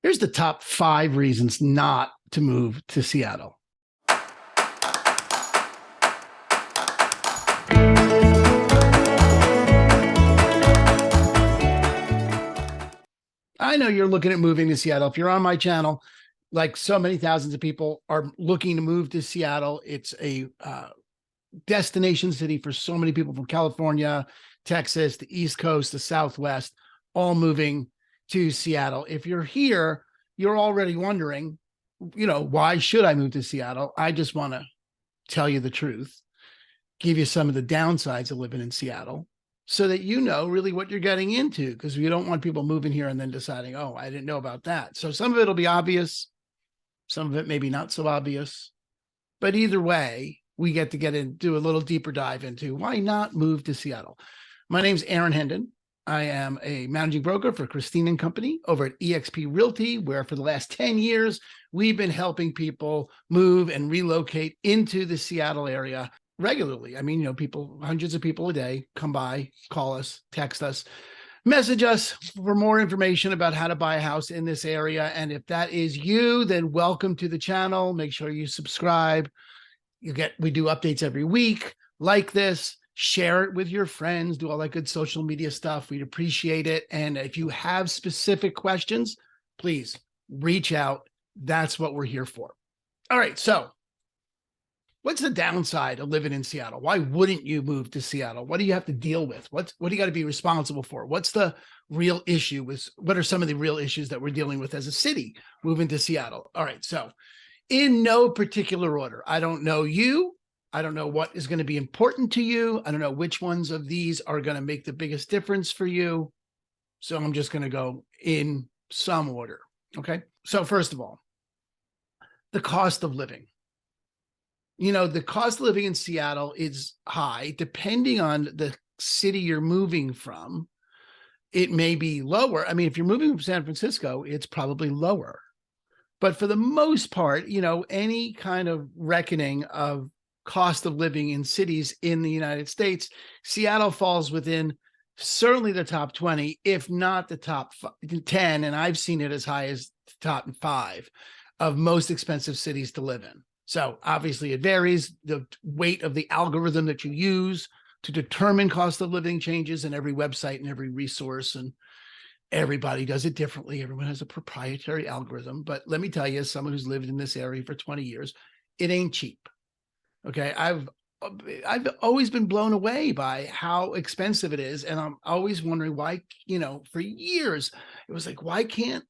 Here's the top 5 reasons not to move to Seattle. I know you're looking at moving to Seattle. If you're on my channel, like so many thousands of people are looking to move to Seattle. It's a destination city for so many people from California, Texas, the East Coast, the Southwest, all moving to Seattle. If you're here, you're already wondering, why should I move to Seattle? I just want to tell you the truth, give you some of the downsides of living in Seattle so that you know really what you're getting into, because we don't want people moving here and then deciding, oh, I didn't know about that. So some of it will be obvious. Some of it maybe not so obvious. But either way, we get to do a little deeper dive into why not move to Seattle. My name's Aaron Hendon. I am a managing broker for Christine and Company over at Exp Realty, where for the last 10 years, we've been helping people move and relocate into the Seattle area regularly. I mean, people, hundreds of people a day come by, call us, text us, message us for more information about how to buy a house in this area. And if that is you, then welcome to the channel. Make sure you subscribe. We do updates every week. Like this, share it with your friends, do all that good social media stuff. We'd appreciate it. And if you have specific questions, please reach out. That's what we're here for. All right. So what's the downside of living in Seattle? Why wouldn't you move to Seattle? What do you have to deal with? What do you got to be responsible for? What's the real issue what are some of the real issues that we're dealing with as a city moving to Seattle? All right. So in no particular order, I don't know you. I don't know what is going to be important to you. I don't know which ones of these are going to make the biggest difference for you. So I'm just going to go in some order. Okay. So first of all, the cost of living. The cost of living in Seattle is high. Depending on the city you're moving from, it may be lower. I mean, if you're moving from San Francisco, it's probably lower. But for the most part, any kind of reckoning of cost of living in cities in the United States, Seattle falls within certainly the top 20, if not the top 10. And I've seen it as high as the top 5 of most expensive cities to live in. So obviously it varies. The weight of the algorithm that you use to determine cost of living changes in every website and every resource, and everybody does it differently. Everyone has a proprietary algorithm. But let me tell you, as someone who's lived in this area for 20 years, it ain't cheap. Okay. I've always been blown away by how expensive it is. And I'm always wondering why, for years, it was like, why can't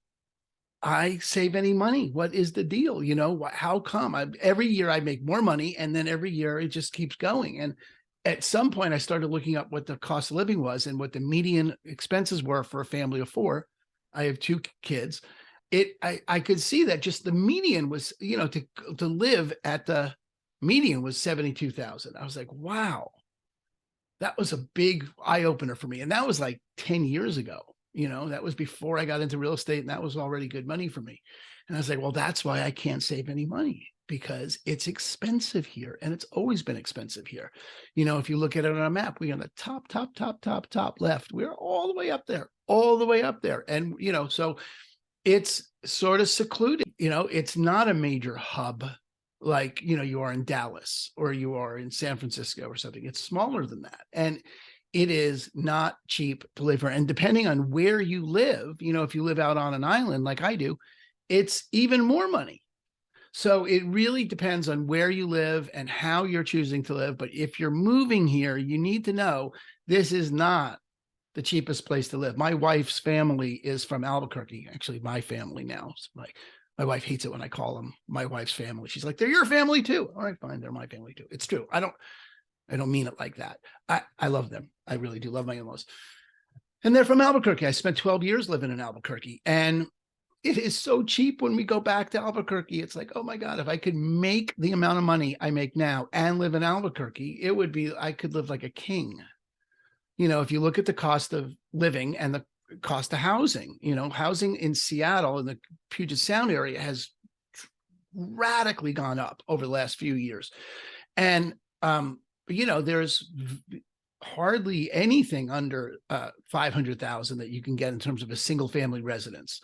I save any money? What is the deal? How come every year I make more money, and then every year it just keeps going? And at some point I started looking up what the cost of living was and what the median expenses were for a family of 4. I have 2 kids. I could see that just the median was, to live at the median was $72,000. I was like, wow, that was a big eye opener for me. And that was like 10 years ago. That was before I got into real estate, and that was already good money for me. And I was like, well, that's why I can't save any money, because it's expensive here, and it's always been expensive here. If you look at it on a map, we're on the top left. We're all the way up there, And, so it's sort of secluded. It's not a major hub like, you are in Dallas or you are in San Francisco or something. It's smaller than that. And it is not cheap to live here. And depending on where you live, if you live out on an island like I do, it's even more money. So it really depends on where you live and how you're choosing to live. But if you're moving here, you need to know this is not the cheapest place to live. My wife's family is from Albuquerque. Actually, my family now. My wife hates it when I call them my wife's family. She's like, they're your family too. All right, fine. They're my family too. It's true. I don't mean it like that. I love them. I really do love my in-laws. And they're from Albuquerque. I spent 12 years living in Albuquerque, and it is so cheap when we go back to Albuquerque. It's like, oh my God, if I could make the amount of money I make now and live in Albuquerque, I could live like a king. If you look at the cost of living and the cost of housing, housing in Seattle and the Puget Sound area has radically gone up over the last few years. And, there's hardly anything under 500,000 that you can get in terms of a single family residence.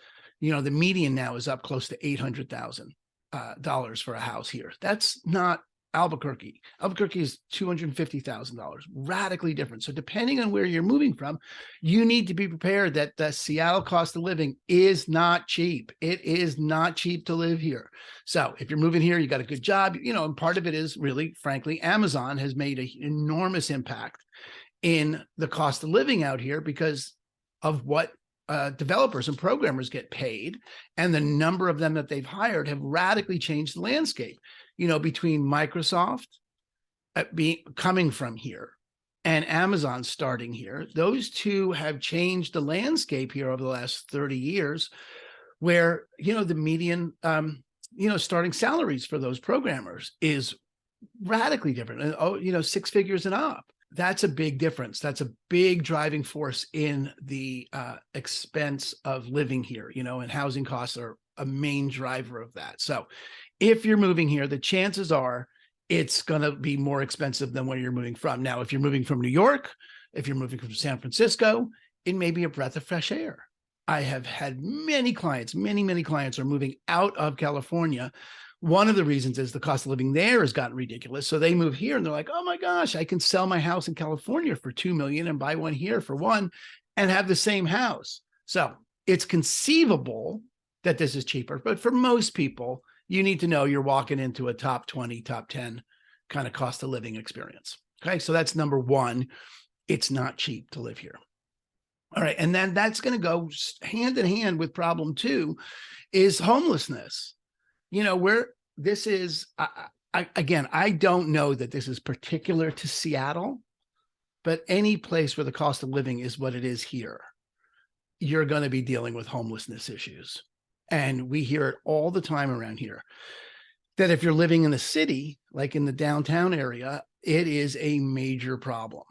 The median now is up close to $800,000 for a house here. That's not Albuquerque. Albuquerque is $250,000, radically different. So depending on where you're moving from, you need to be prepared that the Seattle cost of living is not cheap. It is not cheap to live here. So if you're moving here, you got a good job, and part of it is really, frankly, Amazon has made an enormous impact in the cost of living out here because of what developers and programmers get paid, and the number of them that they've hired have radically changed the landscape. Between Microsoft coming from here and Amazon starting here, those two have changed the landscape here over the last 30 years, where, the median, starting salaries for those programmers is radically different. And, 6 figures and up. That's a big difference. That's a big driving force in the expense of living here, and housing costs are a main driver of that. So if you're moving here, the chances are it's going to be more expensive than where you're moving from. Now, if you're moving from New York, if you're moving from San Francisco, it may be a breath of fresh air. I have had many clients are moving out of California. One of the reasons is the cost of living there has gotten ridiculous. So they move here and they're like, oh my gosh, I can sell my house in California for $2 million and buy one here for $1 million and have the same house. So it's conceivable that this is cheaper, but for most people, you need to know you're walking into a top 20, top 10 kind of cost of living experience. Okay. So that's number one. It's not cheap to live here. All right. And then that's going to go hand in hand with problem 2 is homelessness. Where this is, again, I don't know that this is particular to Seattle, but any place where the cost of living is what it is here, you're going to be dealing with homelessness issues. And we hear it all the time around here, that if you're living in the city, like in the downtown area, it is a major problem.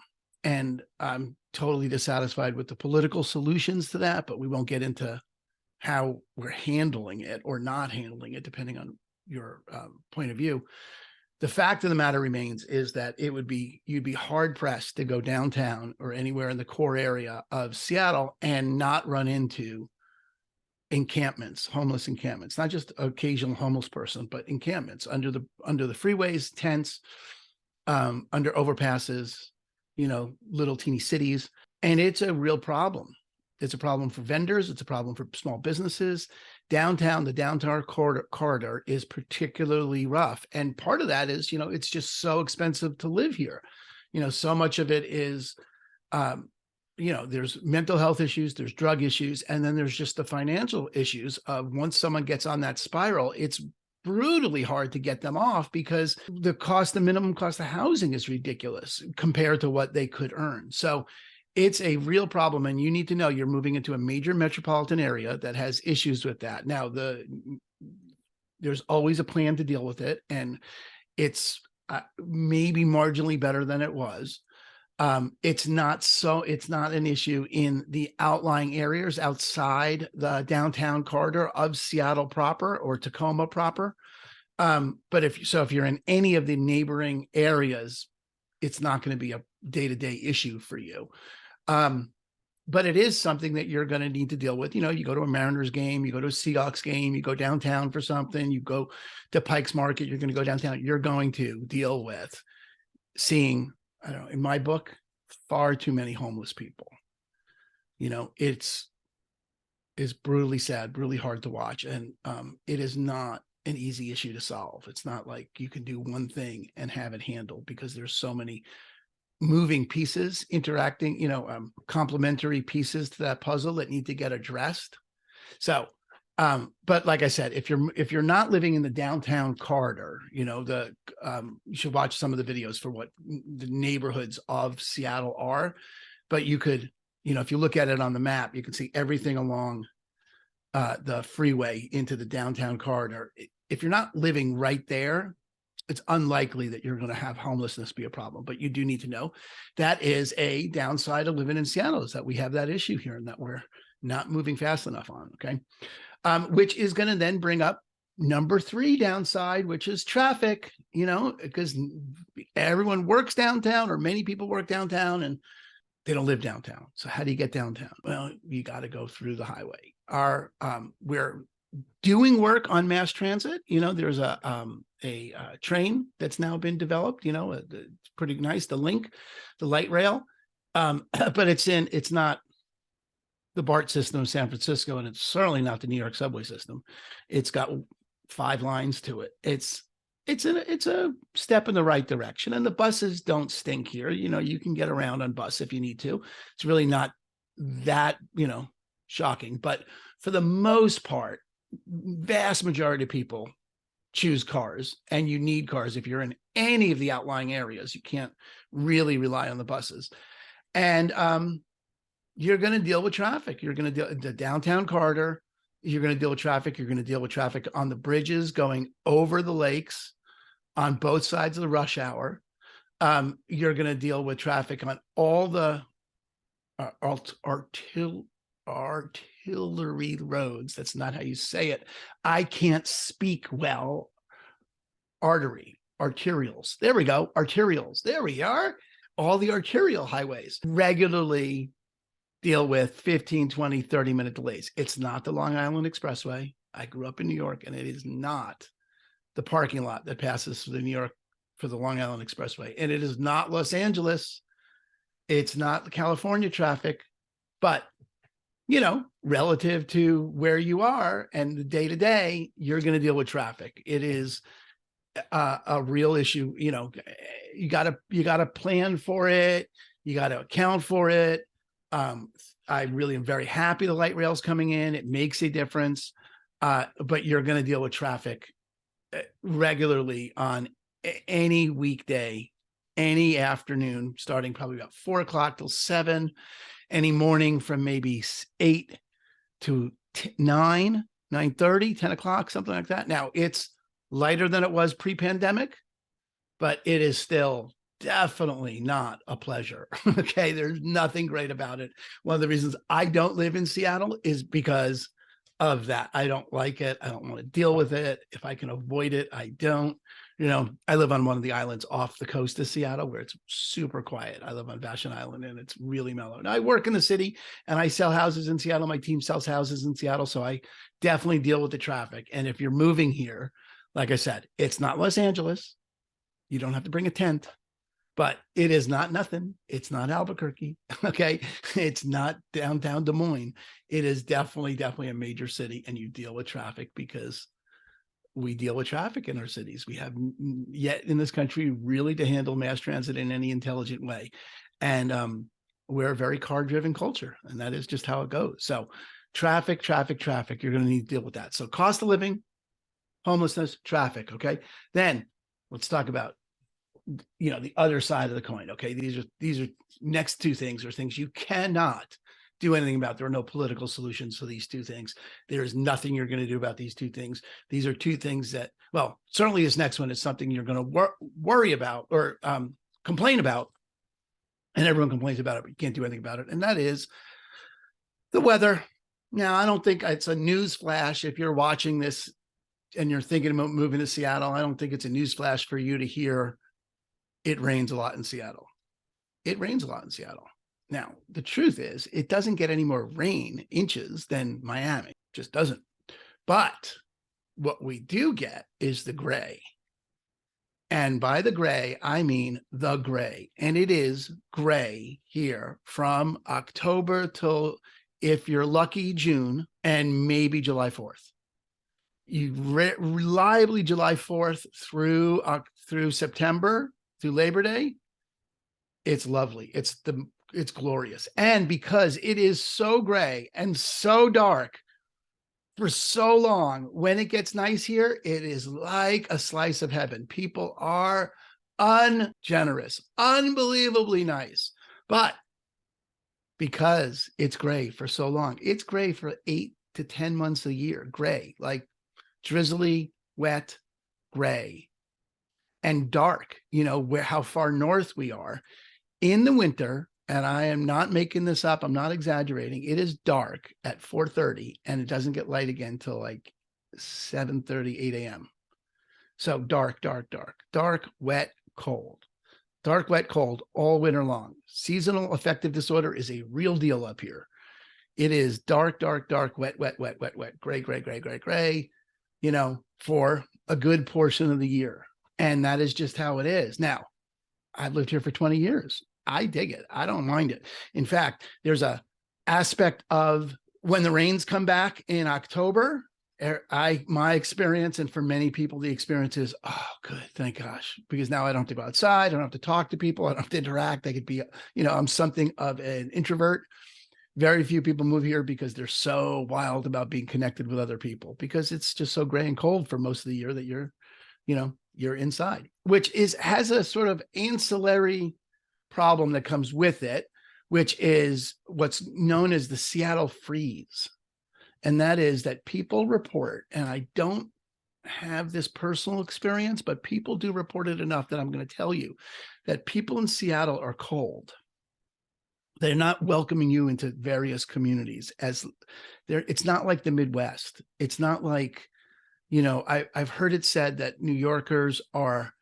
And I'm totally dissatisfied with the political solutions to that, but we won't get into how we're handling it or not handling it, depending on your point of view. The fact of the matter remains is that you'd be hard pressed to go downtown or anywhere in the core area of Seattle and not run into encampments, homeless encampments, not just occasional homeless person, but encampments under the freeways, tents, under overpasses, little teeny cities. And it's a real problem. It's a problem for vendors. It's a problem for small businesses. The downtown corridor is particularly rough. And part of that is, it's just so expensive to live here. So much of it is, there's mental health issues, there's drug issues, and then there's just the financial issues of once someone gets on that spiral, it's brutally hard to get them off because the minimum cost of housing is ridiculous compared to what they could earn. So it's a real problem, and you need to know you're moving into a major metropolitan area that has issues with that. Now, there's always a plan to deal with it, and it's maybe marginally better than it was. It's not an issue in the outlying areas outside the downtown corridor of Seattle proper or Tacoma proper. But if you're in any of the neighboring areas, it's not going to be a day-to-day issue for you. But it is something that you're going to need to deal with. You go to a Mariners game, you go to a Seahawks game, you go downtown for something, you go to Pike's Market, you're going to go downtown. You're going to deal with seeing, I don't know, in my book, far too many homeless people. It's brutally sad, brutally hard to watch. And it is not an easy issue to solve. It's not like you can do one thing and have it handled because there's so many moving pieces interacting, complementary pieces to that puzzle that need to get addressed. So, but like I said, if you're not living in the downtown corridor, you should watch some of the videos for what the neighborhoods of Seattle are. But you could, if you look at it on the map, you can see everything along the freeway into the downtown corridor. If you're not living right there, it's unlikely that you're going to have homelessness be a problem. But you do need to know that is a downside of living in Seattle, is that we have that issue here and that we're not moving fast enough on. Okay. Which is going to then bring up number 3 downside, which is traffic, because everyone works downtown, or many people work downtown, and they don't live downtown. So how do you get downtown? Well, you got to go through the highway. we're doing work on mass transit. There's a train that's now been developed. It's pretty nice. The link, the light rail, but it's not the BART system of San Francisco, and it's certainly not the New York subway system. It's got 5 lines to it. It's a step in the right direction, and the buses don't stink here. You can get around on bus if you need to. It's really not that shocking, but for the most part, vast majority of people choose cars, and you need cars if you're in any of the outlying areas. You can't really rely on the buses, and you're going to deal with traffic. You're going to deal the downtown corridor. You're going to deal with traffic. You're going to deal with traffic on the bridges going over the lakes on both sides of the rush hour. You're going to deal with traffic on all the artillery roads. That's not how you say it. I can't speak well. Arterials. There we go. Arterials. There we are. All the arterial highways regularly deal with 15, 20, 30-minute delays. It's not the Long Island Expressway. I grew up in New York, and it is not the parking lot that passes through New York for the Long Island Expressway. And it is not Los Angeles. It's not the California traffic, but relative to where you are and the day to day, you're going to deal with traffic. It is a real issue. You gotta plan for it. You got to account for it. I really am very happy the light rail's coming in. It makes a difference. But you're going to deal with traffic regularly on any weekday, any afternoon, starting probably about 4 o'clock till 7, any morning from maybe 8 to 9, 9:30, 10 o'clock, something like that. Now it's lighter than it was pre-pandemic, but it is still definitely not a pleasure. Okay. There's nothing great about it. One of the reasons I don't live in Seattle is because of that. I don't like it. I don't want to deal with it. If I can avoid it, I don't. I live on one of the islands off the coast of Seattle where it's super quiet. I live on Vashon Island, and it's really mellow. Now, I work in the city, and I sell houses in Seattle. My team sells houses in Seattle, so I definitely deal with the traffic. And if you're moving here, like I said, it's not Los Angeles. You don't have to bring a tent, but it is not nothing. It's not Albuquerque. Okay. It's not downtown Des Moines. It is definitely a major city, and you deal with traffic because we deal with traffic in our cities. We have yet in this country really to handle mass transit in any intelligent way. And we're a very car-driven culture, and that is just how it goes. So traffic, you're going to need to deal with that. So cost of living, homelessness, traffic. Okay. Then let's talk about the other side of the coin. Okay. These are next 2 things are things you cannot do anything about. There are no political solutions for these 2 things. There is nothing you're going to do about these 2 things. These are 2 things that, well, certainly this next one is something you're going to worry about or complain about. And everyone complains about it, but you can't do anything about it. And that is the weather. Now, I don't think it's a news flash if you're watching this and you're thinking about moving to Seattle. I don't think it's a news flash for you to hear it rains a lot in Seattle. It rains a lot in Seattle. Now, the truth is, it doesn't get any more rain inches than Miami. It just doesn't. But what we do get is the gray. And by the gray, I mean the gray. And it is gray here from October till, if you're lucky, June, and maybe July 4th. You reliably July 4th through September, through Labor Day. It's lovely. It's glorious. And because it is so gray and so dark for so long, when it gets nice here, it is like a slice of heaven. People are ungenerous, unbelievably nice. But because it's gray for so long, it's gray for 8 to 10 months a year, gray, like drizzly, wet, gray, and dark, how far north we are in the winter. And I am not making this up. I'm not exaggerating. It is dark at 4:30, and it doesn't get light again till like 7:30, 8 a.m. So dark, wet, cold, dark, wet, cold all winter long. Seasonal affective disorder is a real deal up here. It is dark, dark, dark, wet, wet, wet, wet, wet, gray, gray, gray, gray, gray, for a good portion of the year. And that is just how it is. Now, I've lived here for 20 years. I dig it. I don't mind it. In fact, there's a aspect of when the rains come back in October, my experience, and for many people, the experience is, oh, good, thank gosh, because now I don't have to go outside. I don't have to talk to people. I don't have to interact. I could be, I'm something of an introvert. Very few people move here because they're so wild about being connected with other people, because it's just so gray and cold for most of the year that you're inside, which has a sort of ancillary problem that comes with it, which is what's known as the Seattle freeze. And that is that people report, and I don't have this personal experience, but people do report it enough that I'm going to tell you that people in Seattle are cold. They're not welcoming you into various communities it's not like the Midwest. It's not like, I've heard it said that New Yorkers are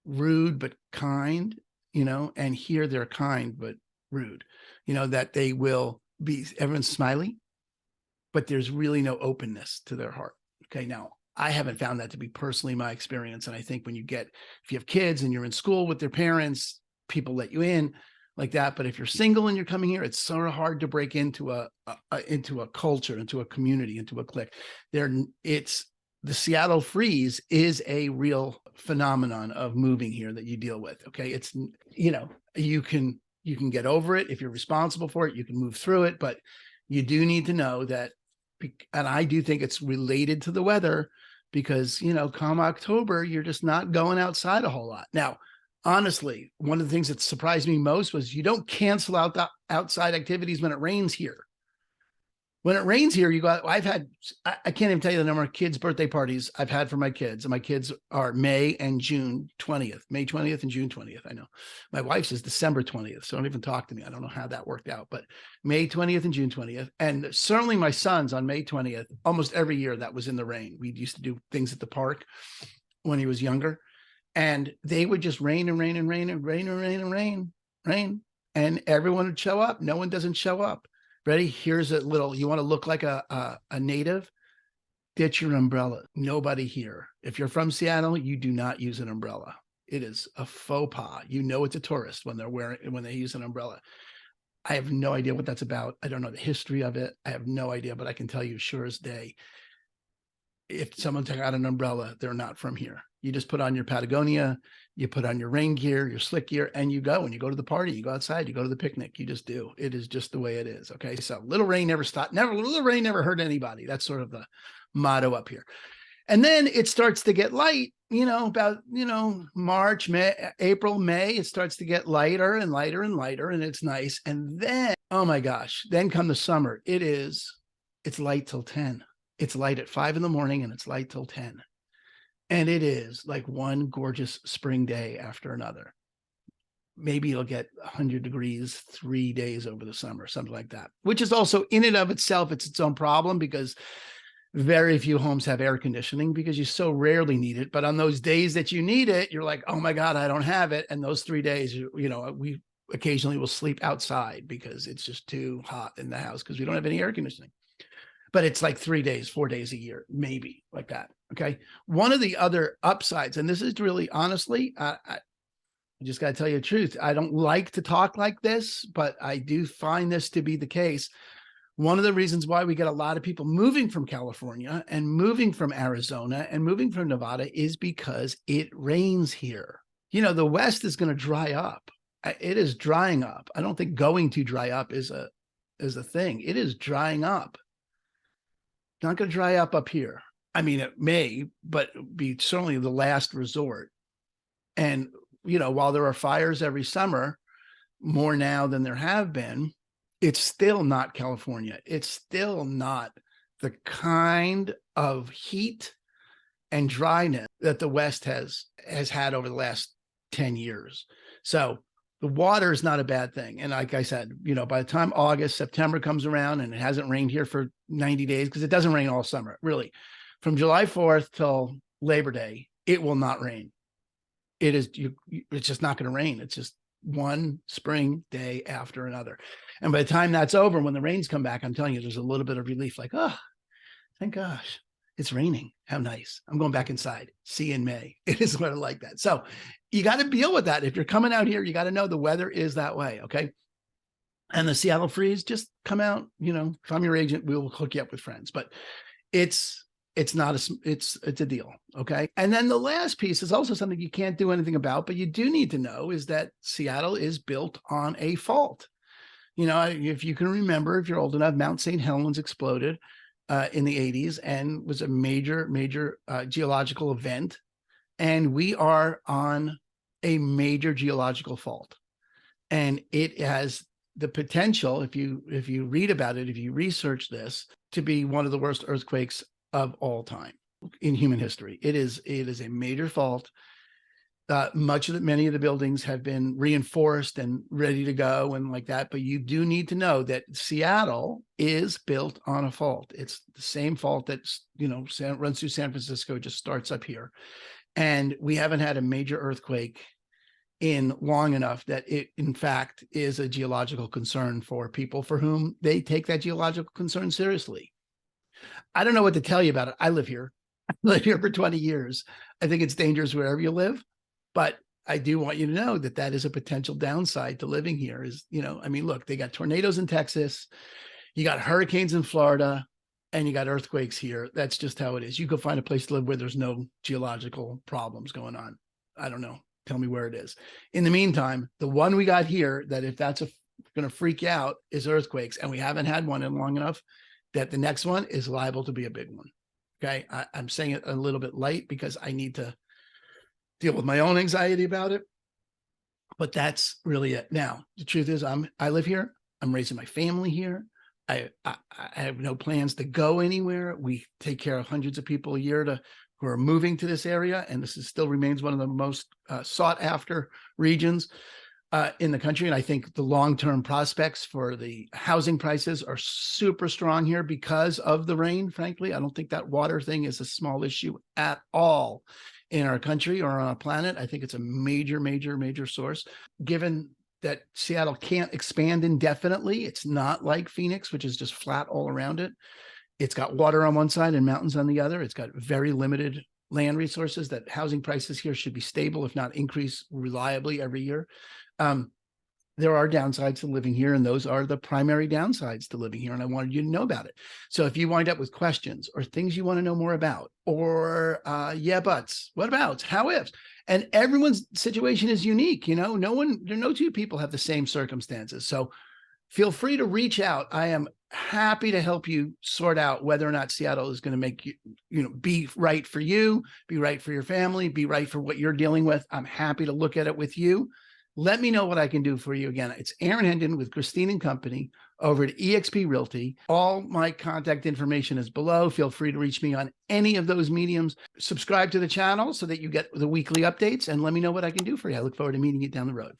rude but kind, and here they're kind but rude, that they will be, everyone's smiley, but there's really no openness to their heart. Okay. Now, I haven't found that to be personally my experience. And I think if you have kids and you're in school with their parents, people let you in like that. But if you're single and you're coming here, it's sort of hard to break into a culture, into a community, into a clique. The Seattle freeze is a real phenomenon of moving here that you deal with. Okay. It's, you can get over it. If you're responsible for it, you can move through it, but you do need to know that, and I do think it's related to the weather, because, come October, you're just not going outside a whole lot. Now, honestly, one of the things that surprised me most was you don't cancel out the outside activities when it rains here. When it rains here, I can't even tell you the number of kids' birthday parties I've had for my kids. And my kids are May and June 20th, May 20th and June 20th. I know my wife's is December 20th. So don't even talk to me. I don't know how that worked out, but May 20th and June 20th. And certainly my sons on May 20th, almost every year that was in the rain. We used to do things at the park when he was younger, and they would just rain and rain and rain and rain and rain and rain. And everyone would show up. No one doesn't show up. Ready? Here's a little, you want to look like a native? Ditch your umbrella. Nobody here. If you're from Seattle, you do not use an umbrella. It is a faux pas. It's a tourist when they use an umbrella. I have no idea what that's about. I don't know the history of it. I have no idea, but I can tell you sure as day, if someone took out an umbrella, they're not from here. You just put on your Patagonia, you put on your rain gear, your slick gear, and you go to the party, you go outside, you go to the picnic. You just do. It is just the way it is. Okay. So little rain never stopped. Little rain never hurt anybody. That's sort of the motto up here. And then it starts to get light, about, March, April, May, it starts to get lighter and lighter and lighter, and it's nice. And then, oh my gosh, then come the summer. It's light till 10. It's light at 5 a.m. and it's light till 10. And it is like one gorgeous spring day after another. Maybe you'll get 100 degrees 3 days over the summer, something like that, which is also in and of itself, it's its own problem, because very few homes have air conditioning because you so rarely need it. But on those days that you need it, you're like, oh my God, I don't have it. And those 3 days, we occasionally will sleep outside because it's just too hot in the house because we don't have any air conditioning. But it's like 3 days, 4 days a year, maybe like that. Okay. One of the other upsides, and this is really, honestly, I just got to tell you the truth. I don't like to talk like this, but I do find this to be the case. One of the reasons why we get a lot of people moving from California and moving from Arizona and moving from Nevada is because it rains here. The West is going to dry up. It is drying up. I don't think going to dry up is a thing. It is drying up. Not going to dry up here. I mean, it may, but be certainly the last resort. And, while there are fires every summer, more now than there have been, it's still not California. It's still not the kind of heat and dryness that the West has had over the last 10 years. So the water is not a bad thing. And like I said, by the time August, September comes around and it hasn't rained here for 90 days, because it doesn't rain all summer, really. From July 4th till Labor Day, it will not rain. It's just not going to rain. It's just one spring day after another. And by the time that's over, when the rains come back, I'm telling you, there's a little bit of relief, like, oh, thank gosh, it's raining. How nice. I'm going back inside. See you in May. It is sort of like that. So you got to deal with that. If you're coming out here, you got to know the weather is that way. Okay. And the Seattle freeze, just come out, if I'm your agent, we'll hook you up with friends, but it's not it's a deal. Okay. And then the last piece is also something you can't do anything about, but you do need to know is that Seattle is built on a fault. If you can remember, if you're old enough, Mount St. Helens exploded in the 80s and was a major geological event. And we are on a major geological fault. And it has the potential, if you read about it, if you research this, to be one of the worst earthquakes of all time in human history. It is a major fault. Many of the buildings have been reinforced and ready to go and like that. But you do need to know that Seattle is built on a fault. It's the same fault that, runs through San Francisco, just starts up here. And we haven't had a major earthquake in long enough that it, in fact, is a geological concern for people for whom they take that geological concern seriously. I don't know what to tell you about it. I live here. I live here for 20 years. I think it's dangerous wherever you live. But I do want you to know that that is a potential downside to living here is, look, they got tornadoes in Texas, you got hurricanes in Florida, and you got earthquakes here. That's just how it is. You go find a place to live where there's no geological problems going on. I don't know. Tell me where it is. In the meantime, the one we got here, that if that's going to freak you out, is earthquakes. And we haven't had one in long enough that the next one is liable to be a big one. Okay. I'm saying it a little bit light because I need to deal with my own anxiety about it. But that's really it. Now, the truth is I live here. I'm raising my family here. I have no plans to go anywhere. We take care of hundreds of people a year who are moving to this area. And this still remains one of the most sought after regions in the country. And I think the long-term prospects for the housing prices are super strong here because of the rain. Frankly, I don't think that water thing is a small issue at all in our country or on our planet. I think it's a major source, given that Seattle can't expand indefinitely. It's not like Phoenix, which is just flat all around it. It's got water on one side and mountains on the other. It's got very limited land resources. That housing prices here should be stable, if not increase reliably every year. There are downsides to living here, and those are the primary downsides to living here. And I wanted you to know about it. So if you wind up with questions or things you want to know more about, or yeah, buts, what abouts, how ifs, and everyone's situation is unique. No two people have the same circumstances. So feel free to reach out. I am happy to help you sort out whether or not Seattle is going to make you, be right for you, be right for your family, be right for what you're dealing with. I'm happy to look at it with you. Let me know what I can do for you. Again, it's Aaron Hendon with Christine and Company over at Exp Realty. All my contact information is below. Feel free to reach me on any of those mediums. Subscribe to the channel so that you get the weekly updates, and let me know what I can do for you. I look forward to meeting you down the road.